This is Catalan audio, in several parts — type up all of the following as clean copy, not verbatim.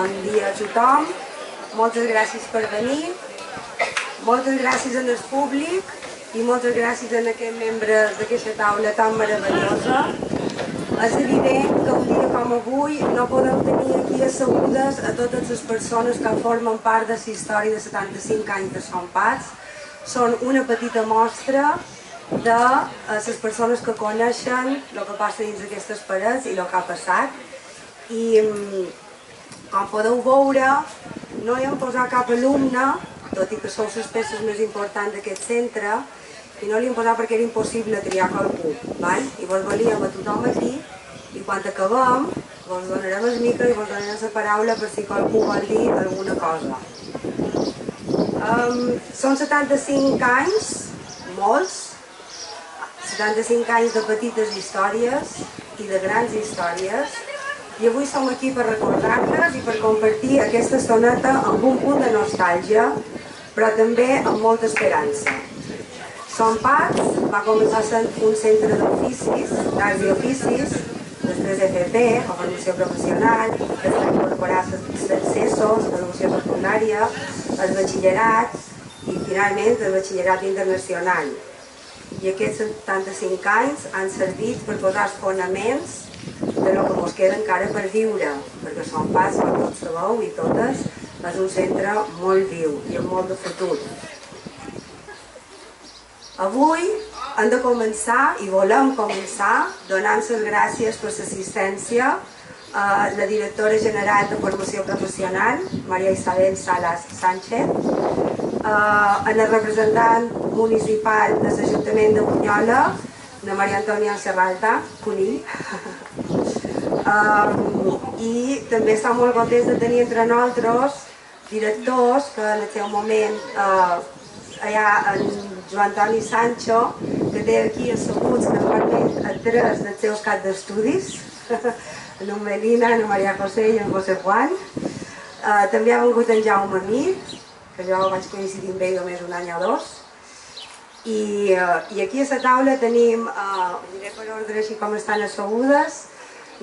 Bon dia a tothom, moltes gràcies per venir, moltes gràcies al públic i moltes gràcies a aquests membres d'aquesta taula tan meravellosa. És evident que un dia com avui no podem tenir aquí assegudes a totes les persones que formen part de la història de 75 anys de Son Pats. Són una petita mostra de les persones que coneixen el que passa dins d'aquestes parets i el que ha passat. I com podeu veure, no hi hem posat cap alumne, tot i que sou les peces més importants d'aquest centre, i no li hem posat perquè era impossible triar qualcú. I vos volíem a tothom aquí, i quan acabem vos donarem el micro i vos donarem la paraula per si qualcú vol dir alguna cosa. Són 75 anys, molts, 75 anys de petites històries i de grans històries, i avui som aquí per recordar-les i per compartir aquesta estoneta amb un punt de nostàlgia, però també amb molta esperança. Son Pats va començar sent un centre d'oficis, d'arts i oficis, després FP, o formació professional, després va incorporar CESOs, l'educació secundària, el batxillerat i finalment el batxillerat internacional. I aquests 75 anys han servit per posar els fonaments de lo que ens queda encara per viure, perquè Son Pats, com tots sabeu i totes, és un centre molt viu i amb molt de futur. Avui hem de començar, i volem començar, donant les gràcies per l'assistència a la directora general de formació professional, Maria Isabel Salas Sánchez, a la representant municipal de l'Ajuntament de Bunyola, la Maria Antònia Serralta, Cunill, i també estem molt contents de tenir entre nosaltres directors que en el seu moment hi ha en Joan Antoni Sancho, que té aquí asseguts normalment a 3 dels seus caps d'estudis, en Melina, en Maria José i en José Juan. També ha vingut en Jaume Mir, que jo vaig coincidir amb ell només un any o dos. I aquí a la taula tenim, diré per ordre així com estan assegudes,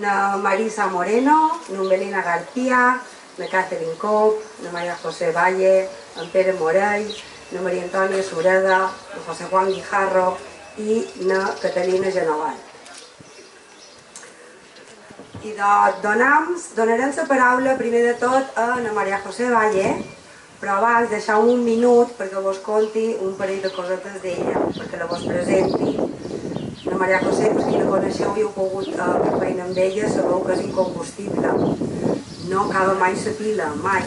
la Marisa Moreno, la Melina García, la Catherine Cope, la Maria José Valle, en Pere Morell, la Maria Antònia Sureda, la José Juan Guijarro i la Catalina Genoval. I donarem la paraula primer de tot a la Maria José Valle, però abans deixeu un minut perquè vos conti un parell de cosetes d'ella, perquè la vos presenti. La Maria José, per qui la coneixeu i heu pogut fer feina amb ella, sabeu que és incombustible. No acaba mai la pila, mai.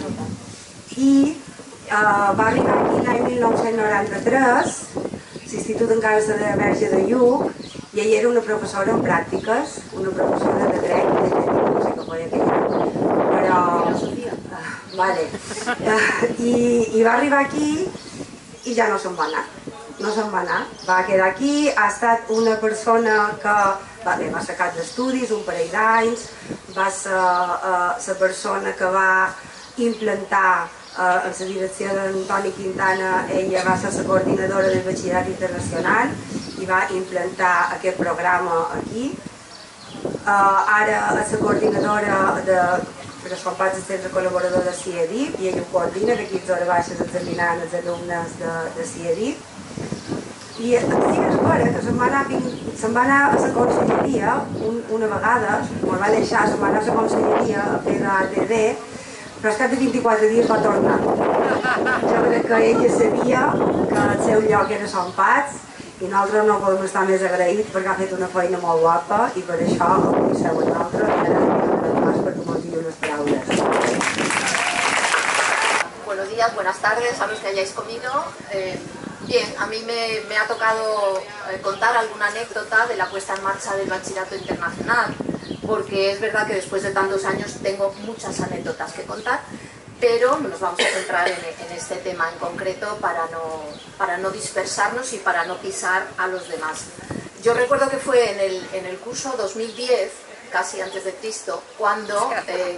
I va arribar aquí l'any 1993, l'institut encara se deia Verge de Lluc, i ella era una professora en pràctiques, una professora de dret, no sé què feia aquella, però... Vale. I va arribar aquí i ja no se'n va anar. No se'n va anar, va quedar aquí, ha estat una persona que va ser cap d'estudis, un parell d'anys, va ser la persona que va implantar en la direcció d'Antoni Quintana, ella va ser la coordinadora del batxillerat internacional i va implantar aquest programa aquí. Ara és la coordinadora de Son Pats, el centre col·laborador de CIEDIP, i ella ho coordina, que aquí hores baixes examinant els alumnes de CIEDIP. I sí que és vera que se'n va anar a la conselleria una vegada, quan va deixar, se'n va anar a la conselleria a fer d'ATD, però al cap de 24 dies va tornar. Jo crec que ella sabia que el seu lloc era Son Pats i nosaltres no podem estar més agraïts perquè ha fet una feina molt guapa i per això avui seu amb nosaltres i ara más perquè ens digui unes paraules. Buenos días, buenas tardes a los que hayáis comido. Bien, a mí me ha tocado contar alguna anécdota de la puesta en marcha del bachillerato internacional, porque es verdad que después de tantos años tengo muchas anécdotas que contar, pero nos vamos a centrar en este tema en concreto para no dispersarnos y para no pisar a los demás. Yo recuerdo que fue en el curso 2010, casi antes de Cristo, cuando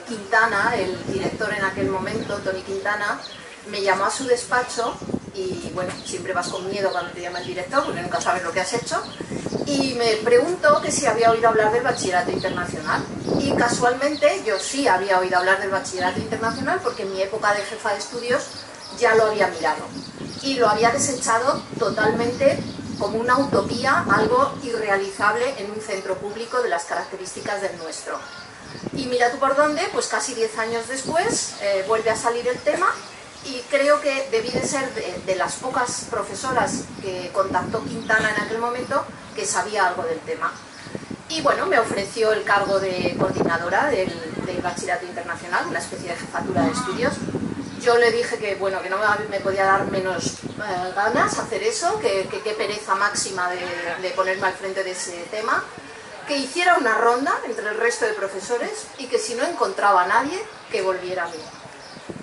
Quintana, el director en aquel momento, Toni Quintana, me llamó a su despacho y bueno, siempre vas con miedo cuando te llama el director porque nunca sabes lo que has hecho, y me preguntó que si había oído hablar del bachillerato internacional. Y casualmente yo sí había oído hablar del bachillerato internacional porque en mi época de jefa de estudios ya lo había mirado. Y lo había desechado totalmente como una utopía, algo irrealizable en un centro público de las características del nuestro. Y mira tú por dónde, pues casi 10 años después vuelve a salir el tema y creo que debí de ser de las pocas profesoras que contactó Quintana en aquel momento que sabía algo del tema. Y bueno, me ofreció el cargo de coordinadora del bachillerato internacional, una especie de jefatura de estudios. Yo le dije que, bueno, que no me podía dar menos ganas hacer eso, que qué pereza máxima de ponerme al frente de ese tema, que hiciera una ronda entre el resto de profesores y que si no encontraba a nadie, que volviera a mí.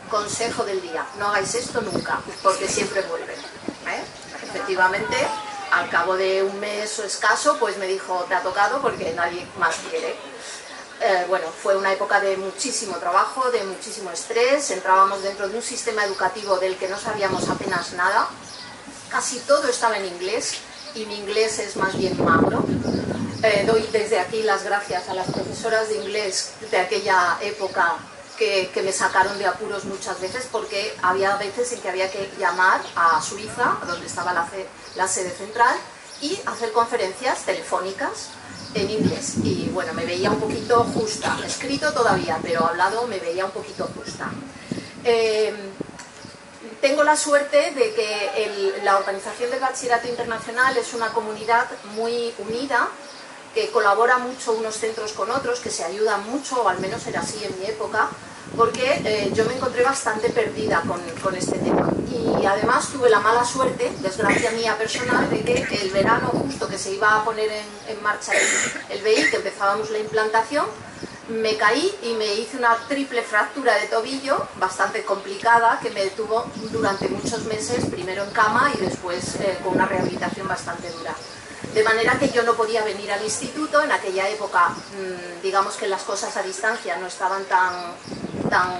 Consejo del día, no hagáis esto nunca, porque siempre vuelven. Efectivamente, al cabo de un mes o escaso, pues me dijo, te ha tocado porque nadie más quiere. Bueno, fue una época de muchísimo trabajo, de muchísimo estrés, entrábamos dentro de un sistema educativo del que no sabíamos apenas nada, casi todo estaba en inglés y mi inglés es más bien magro. Doy desde aquí las gracias a las profesoras de inglés de aquella época que me sacaron de apuros muchas veces porque había veces en que había que llamar a Suiza, donde estaba la sede central, y hacer conferencias telefónicas en inglés. Y bueno, me veía un poquito justa, escrito todavía, pero hablado me veía un poquito justa. Tengo la suerte de que la organización del Bachillerato Internacional es una comunidad muy unida, que colabora mucho unos centros con otros, que se ayudan mucho, o al menos era así en mi época, porque yo me encontré bastante perdida con este tema. Y además tuve la mala suerte, desgracia mía personal, de que el verano justo que se iba a poner en marcha el BI, que empezábamos la implantación, me caí y me hice una triple fractura de tobillo, bastante complicada, que me detuvo durante muchos meses, primero en cama y después con una rehabilitación bastante dura. De manera que yo no podía venir al instituto, en aquella época digamos que las cosas a distancia no estaban tan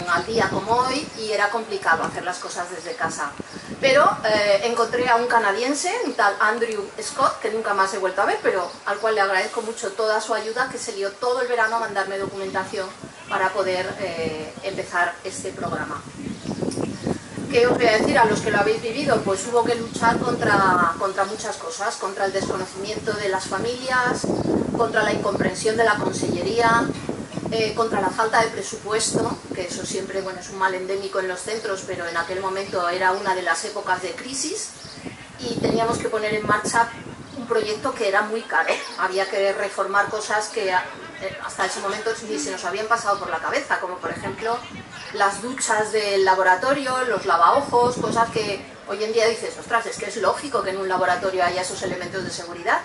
al día como hoy y era complicado hacer las cosas desde casa. Pero encontré a un canadiense, un tal Andrew Scott, que nunca más he vuelto a ver, pero al cual le agradezco mucho toda su ayuda, que se lió todo el verano a mandarme documentación para poder empezar este programa. ¿Qué os voy a decir a los que lo habéis vivido? Pues hubo que luchar contra muchas cosas, contra el desconocimiento de las familias, contra la incomprensión de la consellería, contra la falta de presupuesto, que eso siempre es un mal endémico en los centros, pero en aquel momento era una de las épocas de crisis y teníamos que poner en marcha un proyecto que era muy caro. Había que reformar cosas que hasta ese momento ni se nos habían pasado por la cabeza, como por ejemplo las duchas del laboratorio, los lavaojos, cosas que hoy en día dices, ostras, es que es lógico que en un laboratorio haya esos elementos de seguridad,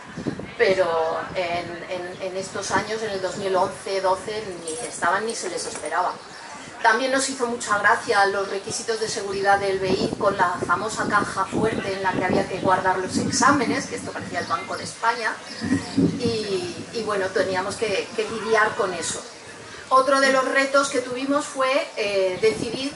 pero en estos años, en el 2011, 12, ni estaban ni se les esperaba. También nos hizo mucha gracia los requisitos de seguridad del BI con la famosa caja fuerte en la que había que guardar los exámenes, que esto parecía el Banco de España, y bueno, teníamos que lidiar con eso. Otro de los retos que tuvimos fue decidir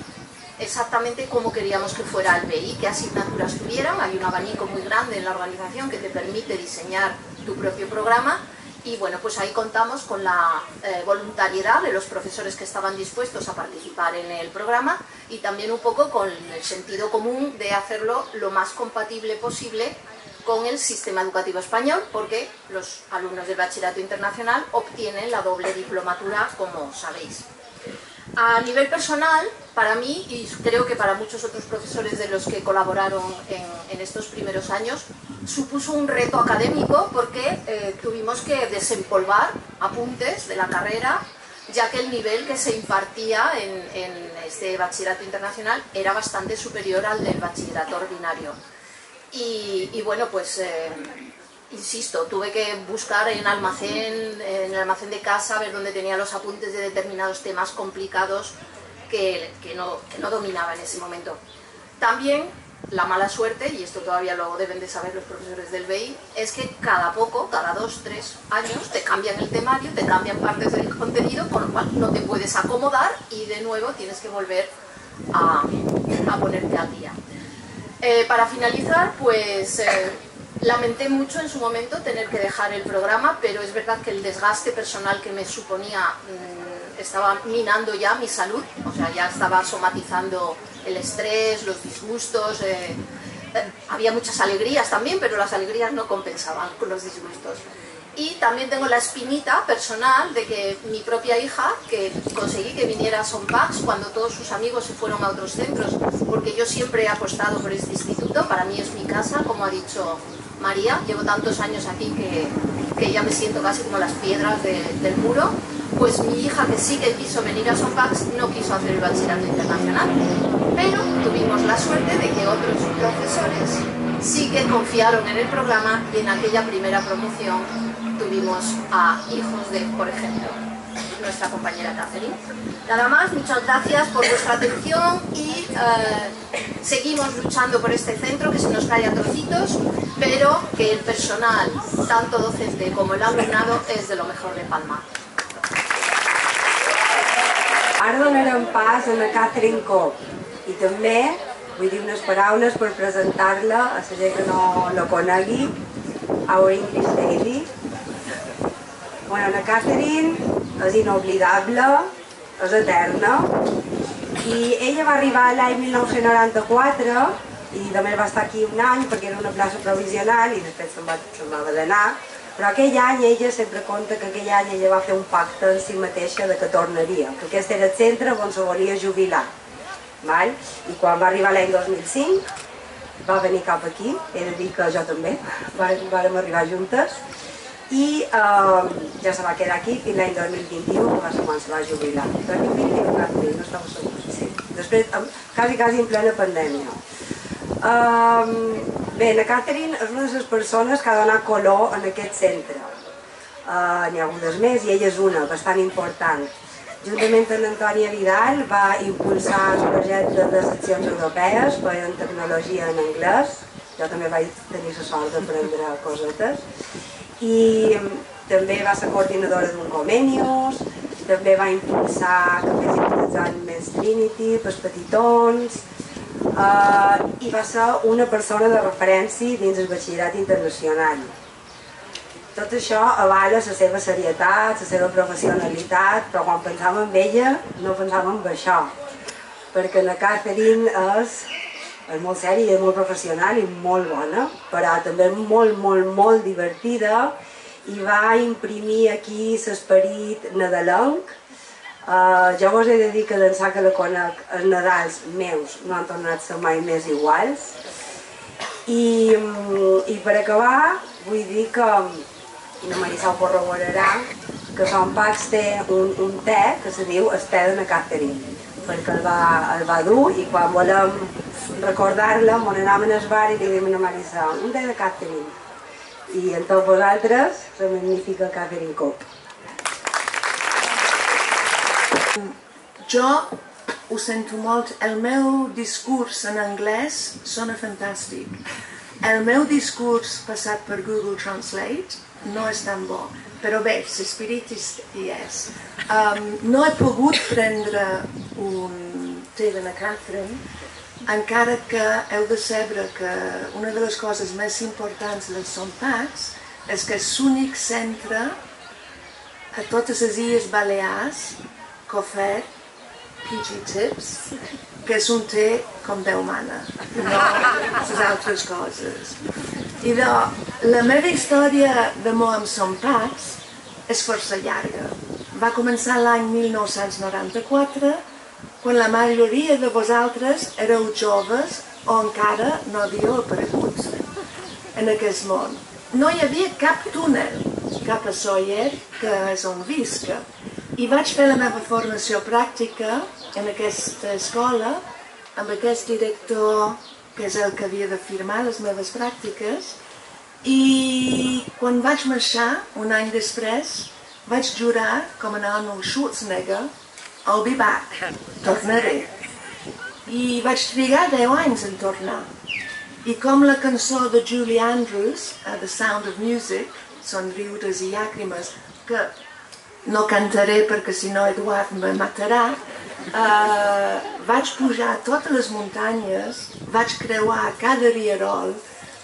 exactamente cómo queríamos que fuera el BI, qué asignaturas tuvieran. Hay un abanico muy grande en la organización que te permite diseñar tu propio programa y bueno, pues ahí contamos con la voluntariedad de los profesores que estaban dispuestos a participar en el programa y también un poco con el sentido común de hacerlo lo más compatible posible con el sistema educativo español, porque los alumnos del Bachillerato Internacional obtienen la doble diplomatura, como sabéis. A nivel personal, para mí, y creo que para muchos otros profesores de los que colaboraron en estos primeros años, supuso un reto académico porque tuvimos que desempolvar apuntes de la carrera, ya que el nivel que se impartía en este Bachillerato Internacional era bastante superior al del bachillerato ordinario. Y bueno, pues insisto, tuve que buscar en el almacén de casa, ver dónde tenía los apuntes de determinados temas complicados que no dominaba en ese momento. También la mala suerte, y esto todavía lo deben de saber los profesores del BI, es que cada 2 o 3 años te cambian el temario, te cambian partes del contenido, con lo cual no te puedes acomodar y de nuevo tienes que volver a ponerte al día. Para finalizar, pues Lamenté mucho en su momento tener que dejar el programa, pero es verdad que el desgaste personal que me suponía estaba minando ya mi salud, o sea, ya estaba somatizando el estrés, los disgustos, había muchas alegrías también, pero las alegrías no compensaban con los disgustos. Y también tengo la espinita personal de que mi propia hija, que conseguí que viniera a Son Pax cuando todos sus amigos se fueron a otros centros, porque yo siempre he apostado por este instituto, para mí es mi casa, como ha dicho María, llevo tantos años aquí que ya me siento casi como las piedras del muro. Pues mi hija, que sí que quiso venir a Son Pax, no quiso hacer el bachillerato internacional, pero tuvimos la suerte de que otros profesores sí que confiaron en el programa y en aquella primera promoción tuvimos a hijos de, por ejemplo, nuestra compañera Catherine. Nada más, muchas gracias por vuestra atención y seguimos luchando por este centro que se nos cae a trocitos, pero que el personal, tanto docente como el alumnado, es de lo mejor de Palma. Ara donarem pas a la Catherine Cobb i també vull dir unes paraules per presentar-la a la gent que no la conegui, our English lady. Bueno, la Catherine és inoblidable, és eterna, i ella va arribar l'any 1994 i només va estar aquí un any perquè era una plaça provisional i després se'n va haver d'anar. Però aquell any ella sempre conta que aquell any ella va fer un pacte en si mateixa de que tornaria, que aquest era el centre on se volia jubilar. I quan va arribar l'any 2005 va venir cap aquí, he de dir que jo també, vàrem arribar juntes, i ja se va quedar aquí fins l'any 2021, que va ser quan se va jubilar. 2021, no estava segur, sí. Després, quasi en plena pandèmia. Bé, la Catherine és una de les persones que ha donat color en aquest centre. N'hi ha hagut més i ella és una, bastant important. Juntament amb Antònia Vidal va impulsar el projecte de seccions europees per en tecnologia en anglès. Jo també vaig tenir la sort d'aprendre cosetes. I també va ser coordinadora d'un Comenius, també va impulsar que fessin l'examen Trinity pels petitons, i va ser una persona de referència dins el batxillerat internacional. Tot això avala la seva serietat, la seva professionalitat, però quan pensàvem en ella no pensàvem en això, perquè la Catherine és molt sèria, molt professional i molt bona, però també molt divertida, i va imprimir aquí l'esperit nadalenc. Jo vos he de dir que d'ençà que la conec, els Nadals meus no han tornat a ser mai més iguals. I per acabar, vull dir que, i la Marissa ho corroborarà, que Son Pax té un te que se diu el te de la Catherine, perquè el va dur i quan volem recordar-la, on anàvem al bar i li diem a la Marissa, un te de Catherine. I en tots vosaltres, la magnífica Catherine Cobb. Jo ho sento molt, el meu discurs en anglès sona fantàstic. El meu discurs passat per Google Translate no és tan bo, però bé, l'esperit hi és. No he pogut prendre un té de la Catherine, encara que heu de saber que una de les coses més importants del Son Pax és que és l'únic centre a totes les Illes Balears que ofereix PG Tips, que és un té com Déu mana, no les altres coses. I la meva història d'amor amb Son Pax és força llarga. Va començar l'any 1994, quan la majoria de vosaltres éreu joves o encara no havíeu aparegut en aquest món. No hi havia cap túnel cap a Sóller, que és on visca. I vaig fer la meva formació pràctica en aquesta escola amb aquest director que és el que havia de firmar les meves pràctiques, i quan vaig marxar, un any després, vaig jurar com en Arnold Schwarzenegger, I'll be back, tornaré. I vaig trigar 10 anys en tornar. I com la cançó de Julie Andrews, The Sound of Music, Somriures i llàgrimes, que no cantaré perquè si no Eduard me matarà, vaig pujar a totes les muntanyes, vaig creuar cada rierol,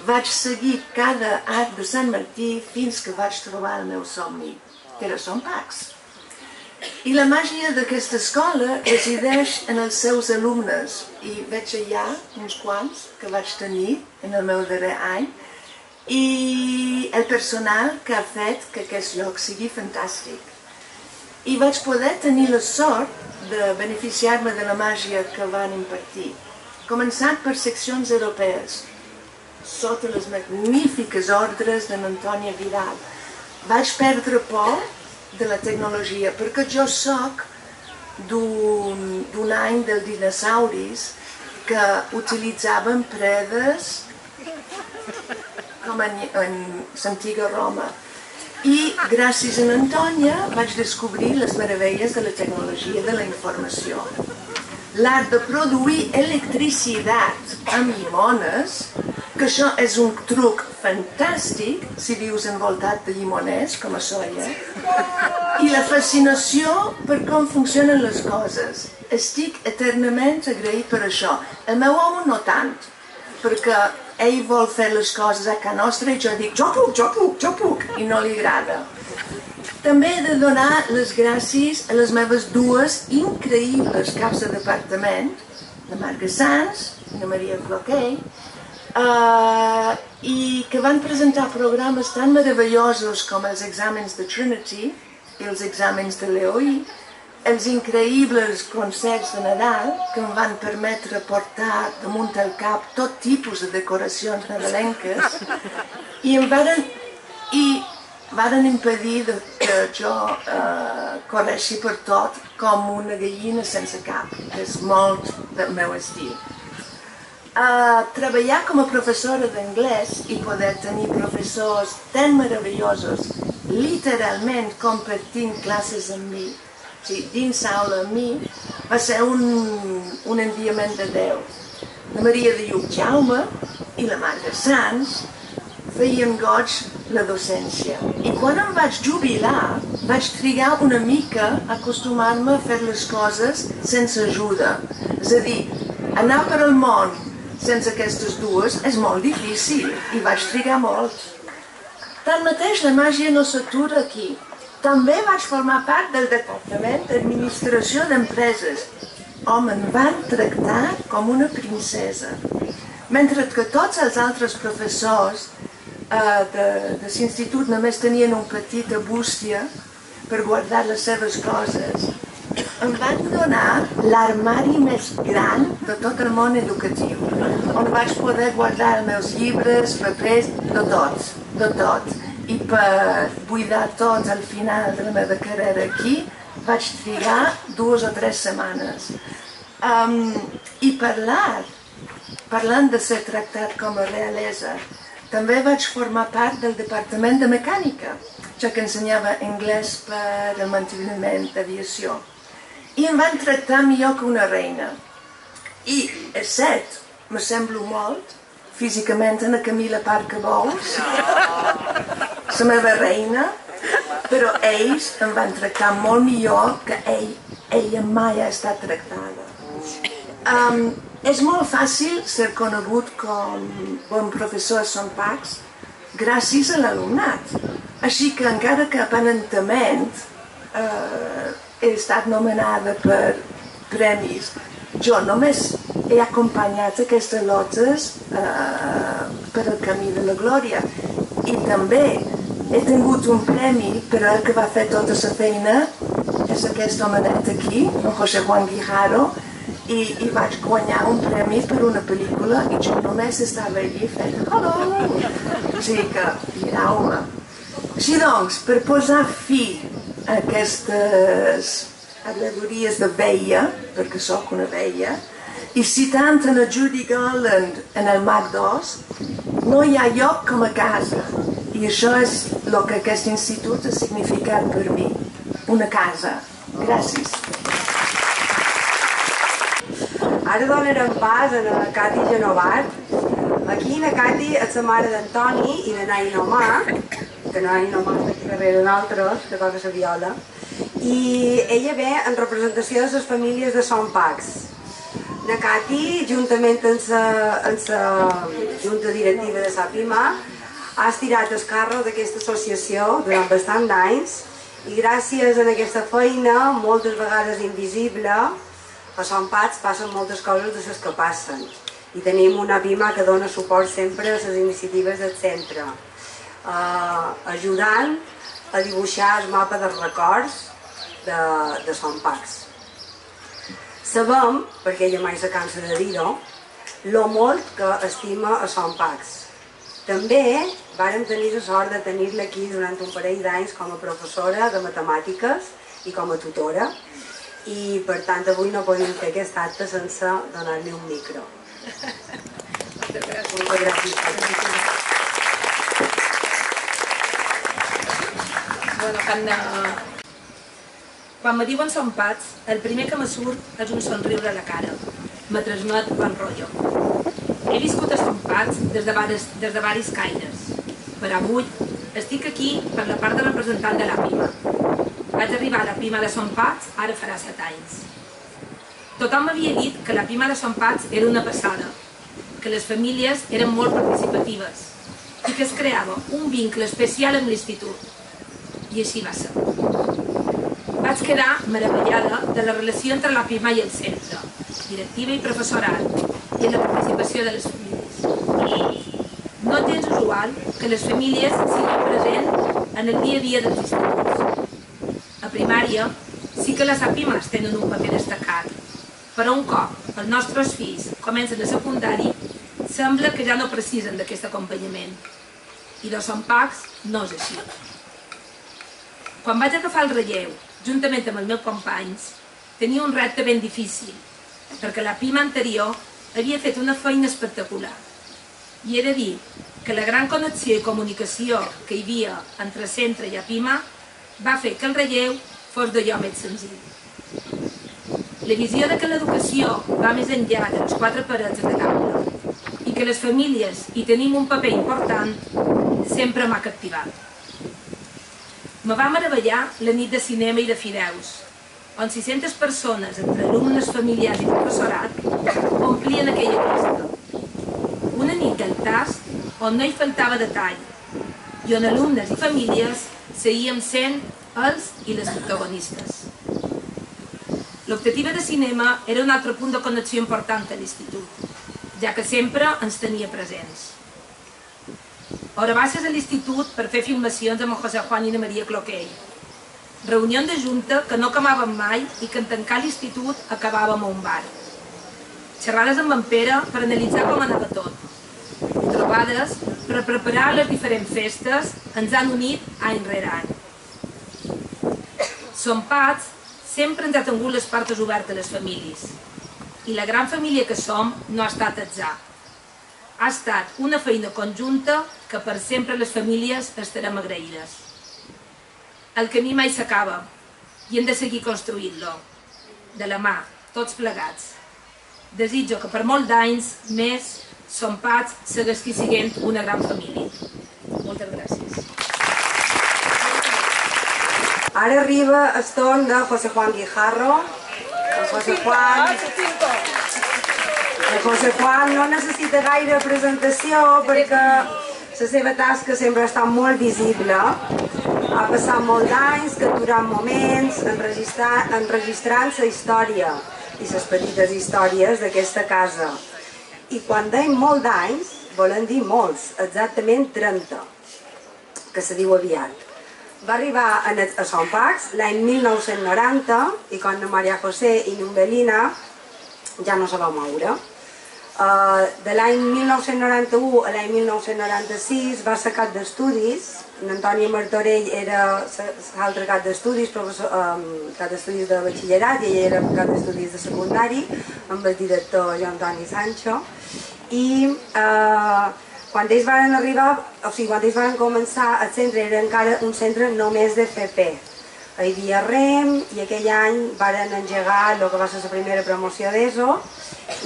vaig seguir cada arc de Sant Martí fins que vaig trobar el meu somni, que era Son Pacs. I la màgia d'aquesta escola resideix en els seus alumnes, i veig allà uns quants que vaig tenir en el meu darrer any, i el personal que ha fet que aquest lloc sigui fantàstic. I vaig poder tenir la sort de beneficiar-me de la màgia que van impartir, començant per seccions europees, sota les magnífiques ordres d'en Antònia Vidal. Vaig perdre por de la tecnologia, perquè jo soc d'un any dels dinosauris que utilitzaven predes com en l'antiga Roma. I gràcies a Antònia vaig descobrir les meravelles de la tecnologia de la informació. L'art de produir electricitat amb llimones, que això és un truc fantàstic si vius envoltat de llimoners, com a Sóller, i la fascinació per com funcionen les coses. Estic eternament agraït per això. El meu home no tant, perquè ell vol fer les coses a casa nostra i jo dic jo puc, i no li agrada. També he de donar les gràcies a les meves dues increïbles caps de departament, la Marga Sanz i la Maria Cloquet, i que van presentar programes tan meravellosos com els exàmens de Trinity i els exàmens de l'EOI, els increïbles concerts de Nadal que em van permetre portar damunt el cap tot tipus de decoracions nadalenques i varen impedir que jo correixi per tot com una gallina sense cap, que és molt del meu estil. Treballar com a professora d'anglès i poder tenir professors tan meravellosos, literalment compartint classes amb mi, dins aula amb mi, va ser un enviament de Déu. La Maria de Lluc Jaume i la Marga Sanz feien goig la docència. I quan em vaig jubilar, vaig trigar una mica a acostumar-me a fer les coses sense ajuda. És a dir, anar per al món sense aquestes dues és molt difícil i vaig trigar molt. Tanmateix, la màgia no s'atura aquí. També vaig formar part del Departament d'Administració d'Empreses, on em van tractar com una princesa. Mentre que tots els altres professors de l'institut només tenien una petita bústia per guardar les seves coses, em van donar l'armari més gran de tot el món educatiu, on vaig poder guardar els meus llibres, papers, de tot. I per buidar tot al final de la meva carrera aquí vaig trigar 2 o 3 setmanes. I parlant de ser tractat com a realesa, també vaig formar part del departament de mecànica, ja que ensenyava anglès per al manteniment d'aviació. I em van tractar millor que una reina. I, és cert, m'assemblo molt físicament a la Camila Parker Bowles, la meva reina, però ells em van tractar molt millor que ella mai ha estat tractada. És molt fàcil ser conegut com bon professor a Son Pacs gràcies a l'alumnat. Així que encara que aparentament he estat nomenada per premis, jo només he acompanyat aquestes lotes per al camí de la glòria. I també he tingut un premi per el que va fer tota la feina, és aquest homenet aquí, el José Juan Guijarro, i vaig guanyar un premi per una pel·lícula i jo només estava allí fent hello! O sigui que, mireu-me. Així doncs, per posar fi a aquestes al·legories de veia, perquè sóc una veia, i citant en el Judy Garland en el Mag d'Oz, no hi ha lloc com a casa. I això és el que aquest institut ha significat per mi, una casa. Gràcies. Ara donarem pas a la Cati Genovat. Aquí la Cati és la mare d'Antoni i de Nai Nomà, que Nai Nomà està aquí darrere d'altres, que toca la viola, i ella ve en representació de les famílies de Son Pacs. La Cati, juntament amb la junta directiva de la PIMA, ha estirat el carro d'aquesta associació durant bastant d'anys i gràcies a aquesta feina, moltes vegades invisible, a Sant Pats passen moltes coses de les que passen. I tenim una PIMA que dona suport sempre a les iniciatives del centre, ajudant a dibuixar el mapa dels records de Sant Pats. Sabem, perquè ella mai se cansa de dir-ho, lo molt que estima a Sant Pats. També vàrem tenir la sort de tenir-la aquí durant un parell d'anys com a professora de matemàtiques i com a tutora, i per tant avui no podíem fer aquest acte sense donar-li un micro. Moltes gràcies. Quan me diuen Sant Pats, el primer que me surt és un somriure a la cara. Me transmet bon rotllo. He viscut a Sant Pats des de varis caires, però avui estic aquí per la part de representant de la PIMA. Vaig arribar a la PIMA de Sant Pats ara farà 7 anys. Tothom m'havia dit que la PIMA de Sant Pats era una passada, que les famílies eren molt participatives i que es creava un vincle especial amb l'institut. I així va ser. Vaig quedar meravellada de la relació entre la PIMA i el centre, directiva i professorat, i en la participació de les famílies. No és gens usual que les famílies siguin presents en el dia a dia dels instituts. A primària sí que les APIMAs tenen un paper destacat, però un cop els nostres fills comencen a secundari, sembla que ja no precisen d'aquest acompanyament. I de Sant Pats no és així. Quan vaig agafar el relleu, juntament amb els meus companys, tenia un repte ben difícil, perquè la PIMA anterior havia fet una feina espectacular. I he de dir que la gran connexió i comunicació que hi havia entre centre i APIMA va fer que el relleu fos d'allò més senzill. La visió de que l'educació va més enllà de les 4 parets de l'aula i que les famílies hi tenim un paper important sempre m'ha captivat. Me va meravellar la nit de cinema i de fideus, on 600 persones, entre alumnes, familiars i professorat, omplien aquella pista. Una nit del tast on no hi faltava detall i on alumnes i famílies seguíem sent els i les protagonistes. L'optativa de cinema era un altre punt de connexió important a l'institut, ja que sempre ens tenia presents. Hora baixes a l'institut per fer filmacions amb José Juan i Maria Cloquell. Reunió de junta que no acabàvem mai i que en tancar l'institut acabàvem a un bar. Xerrades amb en Pere per analitzar com anava tot. Trobades per preparar les diferents festes ens han unit any rere any. Sant Pats sempre ens ha tingut les portes obertes a les famílies i la gran família que som no ha estat atzar. Ha estat una feina conjunta que per sempre les famílies estarem agraïdes. El camí mai s'acaba i hem de seguir construint-lo, de la mà, tots plegats. Desitjo que per molts d'anys més Sant Pats segueixi sent una gran família. Moltes gràcies. Ara arriba el torn de José Juan Guijarro. El José Juan no necessita gaire presentació perquè la seva tasca sempre ha estat molt visible. Ha passat molts anys capturant moments, enregistrant la història i les petites històries d'aquesta casa. I quan deim molts d'anys, volen dir molts, exactament 30, que se diu aviat. Va arribar a Sant Pats l'any 1990 i quan Maria José i Numbelina ja no se va moure. De l'any 1991 a l'any 1996 va ser cap d'estudis. Antoni Martorell era l'altre cap d'estudis, cap d'estudis de batxillerat, i ell era cap d'estudis de secundari, amb el director Joan Antoni Sancho. I quan ells van arribar, o sigui, quan ells van començar, el centre era encara un centre només de FP. Hi havia REM i aquell any varen engegar el que va ser la primera promoció d'ESO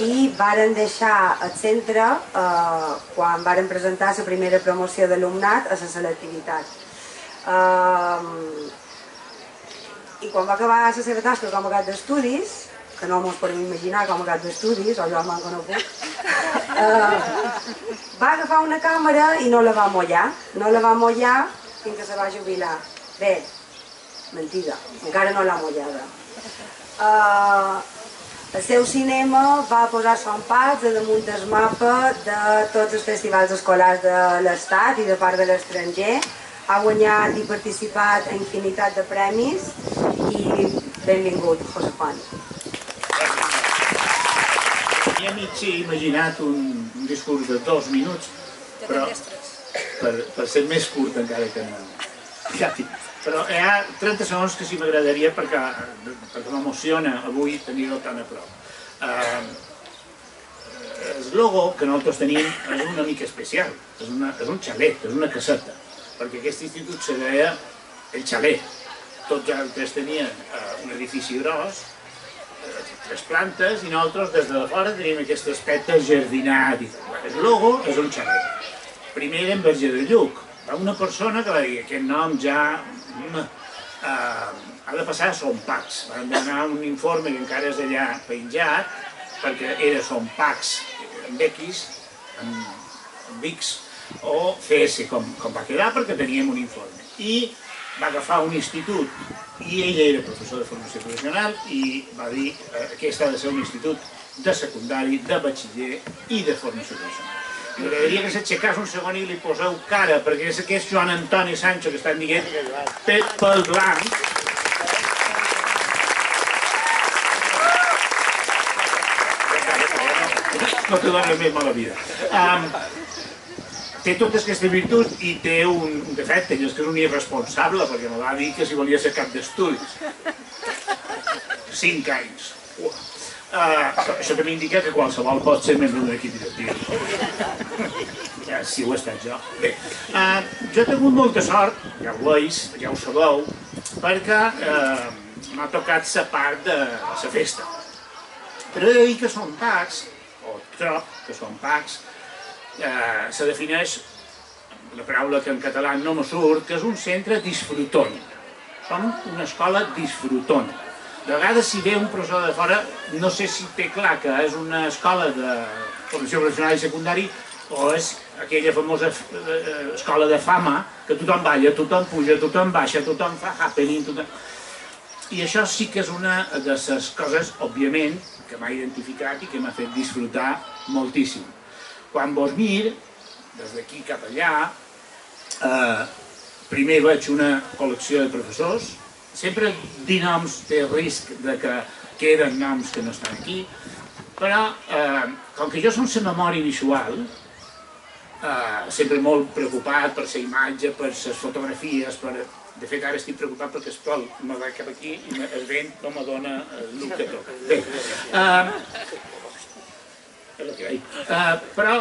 i varen deixar el centre quan varen presentar la primera promoció d'alumnat a la selectivitat. I quan va acabar la seva tasca com a cap d'estudis, que no mos podem imaginar com a cap d'estudis, o jo manco no puc, va agafar una càmera i no la va mullar. No la va mullar fins que se va jubilar. Bé, mentida, encara no l'ha mullada. El seu cinema va posar son pas damunt del mapa de tots els festivals escolars de l'Estat i de part de l'estranger. Ha guanyat i participat en infinitat de premis i benvingut, José Juan. Ja m'he imaginat un discurs de 2 minuts, però per ser més curt encara que no. Però hi ha 30 segons que sí m'agradaria perquè m'emociona avui tenir-ho tan a prop. El logo que nosaltres tenim és una mica especial, és un xalet, és una caseta, perquè aquest institut se deia el xalet. Tots els altres tenien un edifici gros, 3 plantes, i nosaltres des de fora tenim aquest aspecte jardinat i tal. El logo és un xalet. Primer era en Verger de Lluc. Va una persona que va dir aquest nom ja ha de passar a Son Pacs. Van donar un informe que encara és allà penjat, perquè era Son Pacs amb X, amb X, o CS, com va quedar, perquè teníem un informe. I va agafar un institut, i ell era professor de formació professional, i va dir que aquest ha de ser un institut de secundari, de batxiller i de formació professional. M'agradaria que s'aixecàs un segon i li poseu cara, perquè és aquest Joan Antoni Sancho que estan dient pel blanc. No te dona més mala vida. Té totes aquestes virtuts i té un defecte, i és que és un irresponsable, perquè me va dir que si volia ser cap d'estudis. 5 anys. Això també indica que qualsevol pot ser membre d'un equip directiu. Si ho he estat jo. Bé, jo he tingut molta sort, ja ho veus, ja ho sabeu, perquè m'ha tocat la part de la festa. Però he de dir que Son Pacs, o trob que Son Pacs, se defineix, la paraula que en català no me surt, que és un centre disfrutón. Som una escola disfrutón. De vegades, si ve un professor de fora, no sé si té clar que és una escola de formació professional i secundari o és aquella famosa escola de fama que tothom balla, tothom puja, tothom baixa, tothom fa happening, I això sí que és una de les coses, òbviament, que m'ha identificat i que m'ha fet disfrutar moltíssim. Quan vos mir, des d'aquí cap allà, primer veig una col·lecció de professors. Sempre dir noms té risc que queden noms que no estan aquí, però com que jo som la memòria visual, sempre molt preocupat per la imatge, per les fotografies, de fet ara estic preocupat perquè el sol me va cap aquí i el vent no me dona el look que toca. Bé, és el que veig. Però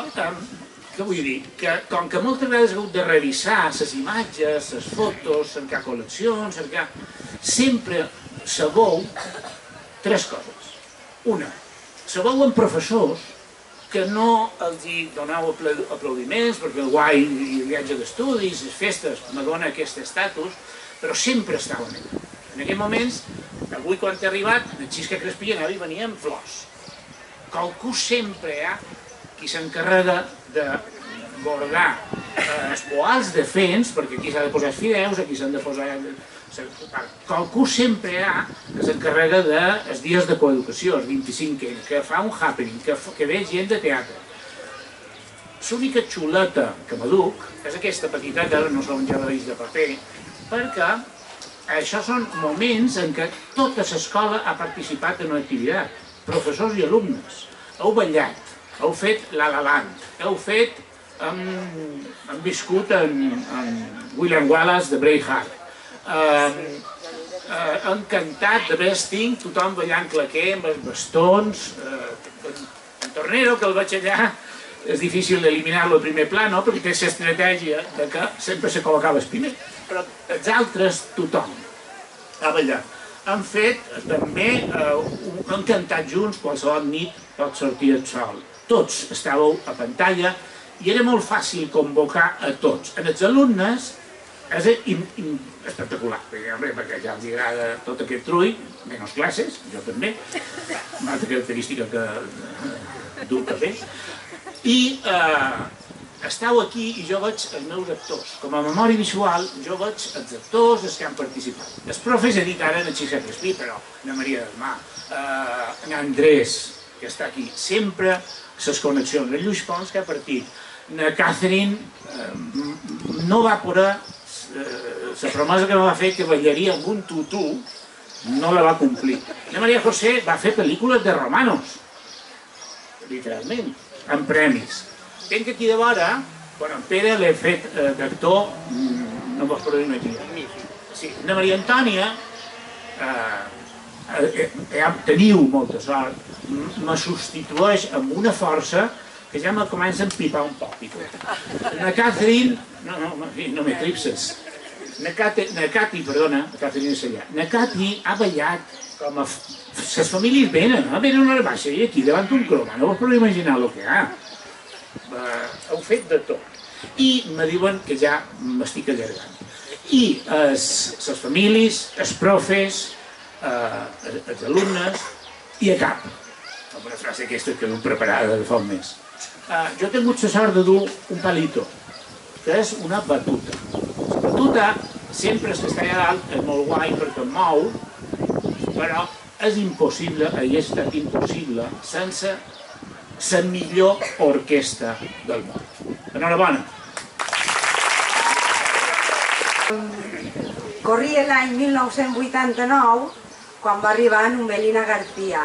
què vull dir? Que com que moltes vegades he hagut de revisar les imatges, les fotos, cercar col·leccions, cercar... Sempre sabeu 3 coses. Una, sabeu amb professors que no els doneu aplaudiments perquè el guai i el viatge d'estudis, les festes, me dona aquest estatus, però sempre estaven allà. En aquells moments, avui quan t'he arribat, el Xisca Crespí anava i venia amb flors. Qualcú sempre hi ha qui s'encarrega de bordar els poals de fens, perquè aquí s'ha de posar els fideus, aquí s'han de posar... Qualcú sempre hi ha que s'encarrega dels dies de coeducació, els 25, que fa un happening, que ve gent de teatre. L'única xuleta que m'aduc és aquesta petita, que ara no són gelades de paper, perquè això són moments en què tota l'escola ha participat en una activitat, professors i alumnes. Heu ballat, heu fet La La Land, heu fet, hem viscut en William Wallace de Braveheart, han cantat de Besting, tothom ballant claquer amb els bastons, en Tornero, que el veig allà, és difícil d'eliminar-lo al primer pla, no? Perquè té l'estratègia que sempre se col·locava el primer, però els altres, tothom ha ballat. Han fet també, han cantat junts, qualsevol nit pot sortir el sol. Tots estàveu a pantalla i era molt fàcil convocar a tots. En els alumnes És espectacular, perquè ja els agrada tot aquest trull, menys classes, jo també, una altra característica que du també, i estàu aquí i jo veig els meus actors. Com a memòria visual, jo veig els actors, els que han participat. Els profes he dit ara en el Xixet Espí, però na Maria del Mar, en Andrés, que està aquí, sempre les connexions, el Lluís Pons, que ha partit, na Catherine no va poder, la promesa que va fer que ballaria amb un tutú, no la va complir. La Maria José va fer pel·lícules de romanos, literalment, amb premis. Tenc aquí de vora, quan en Pere l'he fet d'actor, no vos podeu imaginar. Sí, la Maria Antònia, teniu molta sort, me substitueix amb una força que ja me comença a empipar un poc. Na Catherine, no m'eclipses, na Cati, perdona, na Catherine és allà, na Cati ha ballat com a... Les famílies venen a una baixa i aquí davant un croma, no vos podeu imaginar el que hi ha. Heu fet de tot. I me diuen que ja m'estic allargant. I les famílies, els profes, els alumnes, i a cap. Amb una frase aquesta que heu preparada de fa un mes. Jo he tingut la sort de dur un palito, que és una batuta. La batuta, sempre que està allà dalt, és molt guai perquè em mou, però és impossible, hauria estat impossible, sense la millor orquestra del món. Enhorabona. Corria l'any 1989, quan va arribar Numbelina García.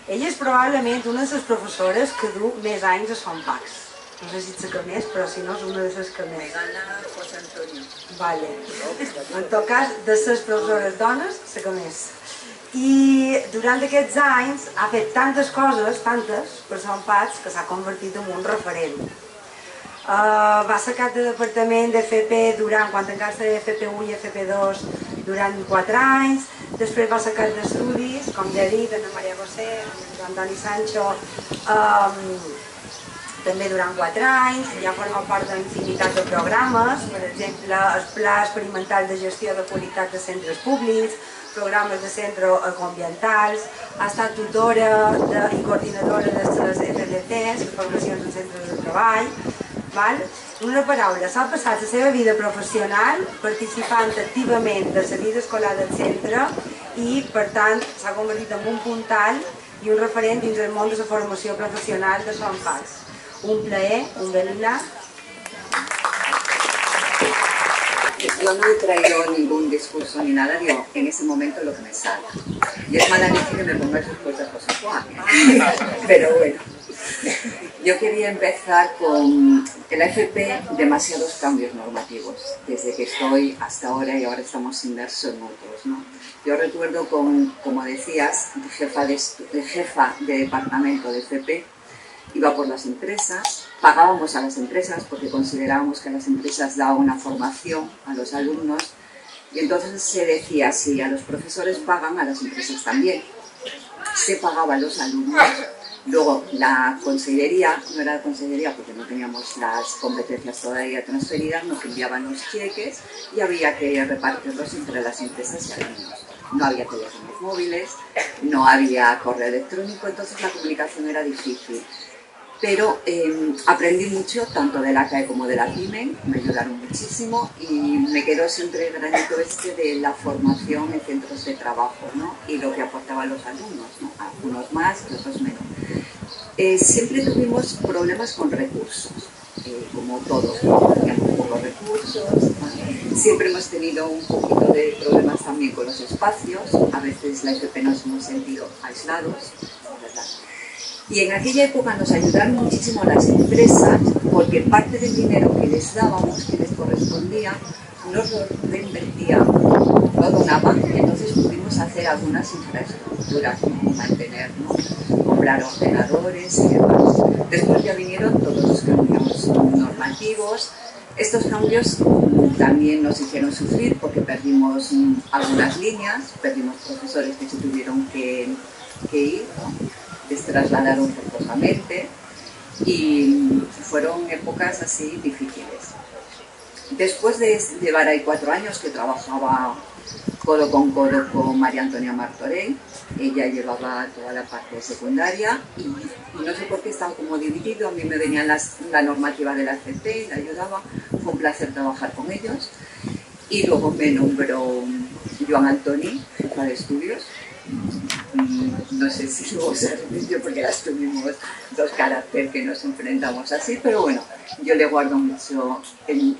Ella és probablement una de les professores que du més anys a Son Pacs. No sé si ets que més, però si no és una de les que més. Gana José Antonio. Vale. En tot cas, de les professores dones, la que més. I durant aquests anys ha fet tantes coses, tantes, per Son Pacs, que s'ha convertit en un referent. Va ser cap de departament d'FP quan encara de FP1 i FP2 durant 4 anys, després va ser cap d'estudis, com ja he dit, en Maria José, en Antoni Sancho, també durant 4 anys, ja forma part d'infinitat de programes, per exemple, el Pla Experimental de Gestió de Qualitat de Centres Públics, programes de centres ecoambientals, ha estat tutora i coordinadora de les FDCs, les formacions en centres de treball. En una paraula, s'ha passat la seva vida professional participant activament de la vida escolar del centre i, per tant, s'ha convertit en un puntal i un referent dins el món de la formació professional de Son Pacs. Un plaer, un Belina. Yo no he traído ningún discurso ni nada, digo, en ese momento lo que me salga. Y es mala leche que me pongas después de José Juan. Pero bueno, yo quería empezar con el FP, demasiados cambios normativos, desde que estoy hasta ahora y ahora estamos inmersos en otros, ¿no? Yo recuerdo, como decías, jefa de departamento de FP, iba por las empresas, pagábamos a las empresas porque considerábamos que las empresas daban una formación a los alumnos y entonces se decía, si a los profesores pagan, a las empresas también. Se pagaba a los alumnos, luego la consellería, no era la consellería porque no teníamos las competencias todavía transferidas, nos enviaban los cheques y había que repartirlos entre las empresas y alumnos. No había teléfonos móviles, no había correo electrónico, entonces la comunicación era difícil. Pero aprendí mucho, tanto de la CAE como de la PYME, me ayudaron muchísimo y me quedó siempre el granito de la formación en centros de trabajo, ¿no? Y lo que aportaban los alumnos, ¿no? Algunos más y otros menos. Siempre tuvimos problemas con recursos, como todos, ¿no? Teníamos pocos recursos, ¿no? Siempre hemos tenido un poquito de problemas también con los espacios, a veces la FP nos hemos sentido aislados, ¿verdad? Y en aquella época nos ayudaron muchísimo las empresas porque parte del dinero que les dábamos, que les correspondía, nos lo reinvertían, lo donaban, y entonces pudimos hacer algunas infraestructuras, como mantener, ¿no? Comprar ordenadores y demás. Después ya vinieron todos los cambios normativos. Estos cambios también nos hicieron sufrir porque perdimos algunas líneas, perdimos profesores que se tuvieron que ir, ¿no? Les trasladaron forzosamente y fueron épocas así difíciles. después de llevar ahí 4 años que trabajaba codo con María Antonia Martorell, ella llevaba toda la parte secundaria y no sé por qué estaba como dividido, a mí me venía la normativa de la CP, la ayudaba, fue un placer trabajar con ellos y luego me nombró Joan Antoni, jefa de estudios. No sé si luego se arrepintió porque las tuvimos dos caracteres que nos enfrentamos así, pero bueno, yo le guardo mucho,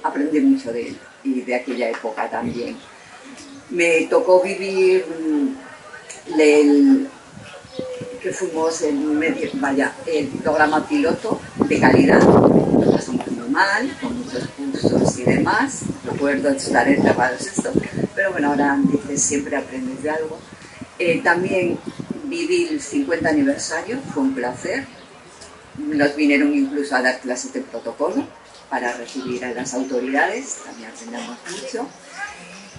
aprendí mucho de él y de aquella época también. Me tocó vivir que fuimos el programa piloto de calidad, lo pasamos muy mal, con muchos cursos y demás, recuerdo estar encerrados esto, pero bueno, ahora dices siempre aprendes de algo. También viví el 50 aniversario, fue un placer, nos vinieron incluso a dar clases de protocolo para recibir a las autoridades, también aprendemos mucho.